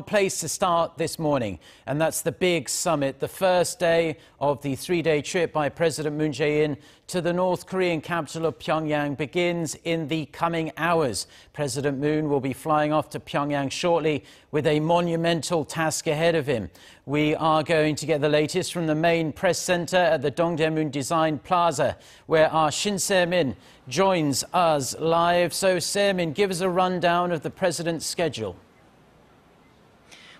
place to start this morning, and that's the big summit. The first day of the three-day trip by President Moon Jae-in to the North Korean capital of Pyongyang begins in the coming hours. President Moon will be flying off to Pyongyang shortly with a monumental task ahead of him. We are going to get the latest from the main press center at the Dongdaemun Design Plaza, where our Shin Se-min joins us live. So, Se-min, give us a rundown of the president's schedule.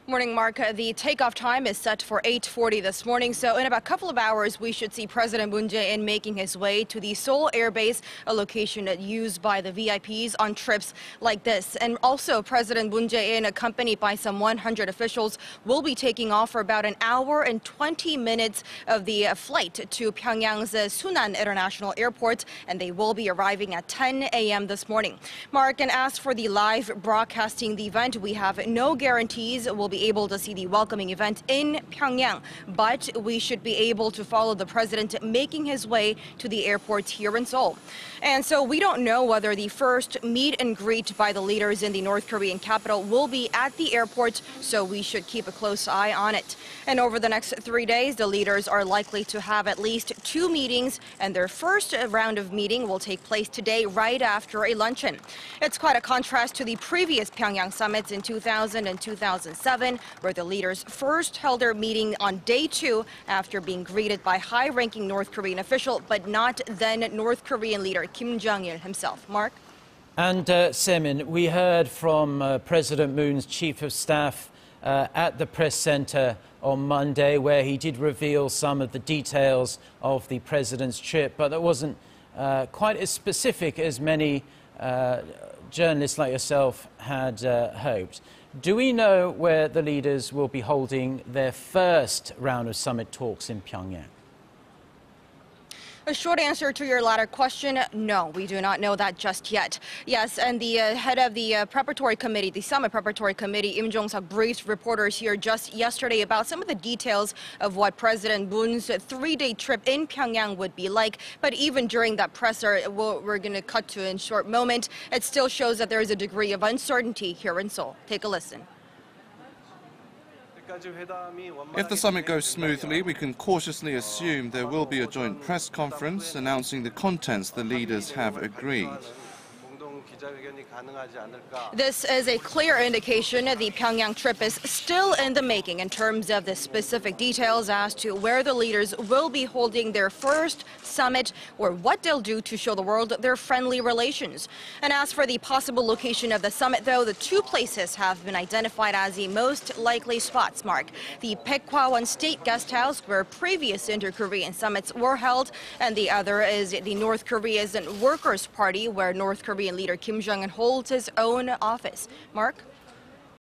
Morning, Mark. The takeoff time is set for 8:40 this morning, so in about a couple of hours, we should see President Moon Jae-in making his way to the Seoul Air Base, a location used by the VIPs on trips like this. And also, President Moon Jae-in, accompanied by some 100 officials, will be taking off for about an hour and 20 minutes of the flight to Pyongyang's Sunan International Airport, and they will be arriving at 10 a.m. this morning. Mark, and as for the live broadcasting the event, we have no guarantees we'll be able to see the welcoming event in Pyongyang, but we should be able to follow the president making his way to the airport here in Seoul. And so we don't know whether the first meet and greet by the leaders in the North Korean capital will be at the airport, so we should keep a close eye on it. And over the next 3 days, the leaders are likely to have at least 2 meetings, and their first round of meeting will take place today right after a luncheon. It's quite a contrast to the previous Pyongyang summits in 2000 and 2007, where the leaders first held their meeting on day 2 after being greeted by high-ranking North Korean official, but not then North Korean leader Kim Jong-il himself. Mark? And Se-min, we heard from President Moon's chief of staff at the press center on Monday, where he did reveal some of the details of the president's trip, but that wasn't quite as specific as many journalists like yourself had hoped. Do we know where the leaders will be holding their first round of summit talks in Pyongyang? A short answer to your latter question, no, we do not know that just yet. Yes, and the head of the preparatory committee, the summit preparatory committee, Im Jong-seok, briefed reporters here just yesterday about some of the details of what President Moon's 3-day trip in Pyongyang would be like. But even during that presser, we're going to cut to in a short moment, it still shows that there is a degree of uncertainty here in Seoul. Take a listen. If the summit goes smoothly, we can cautiously assume there will be a joint press conference announcing the contents the leaders have agreed. This is a clear indication the Pyongyang trip is still in the making in terms of the specific details as to where the leaders will be holding their first summit or what they'll do to show the world their friendly relations. And as for the possible location of the summit, though, the 2 places have been identified as the most likely spots, Mark. The Baekwawon State Guest House, where previous inter-Korean summits were held, and the other is the North Korea's Workers' Party, where North Korean leader Kim Jong-un holds his own office. Mark?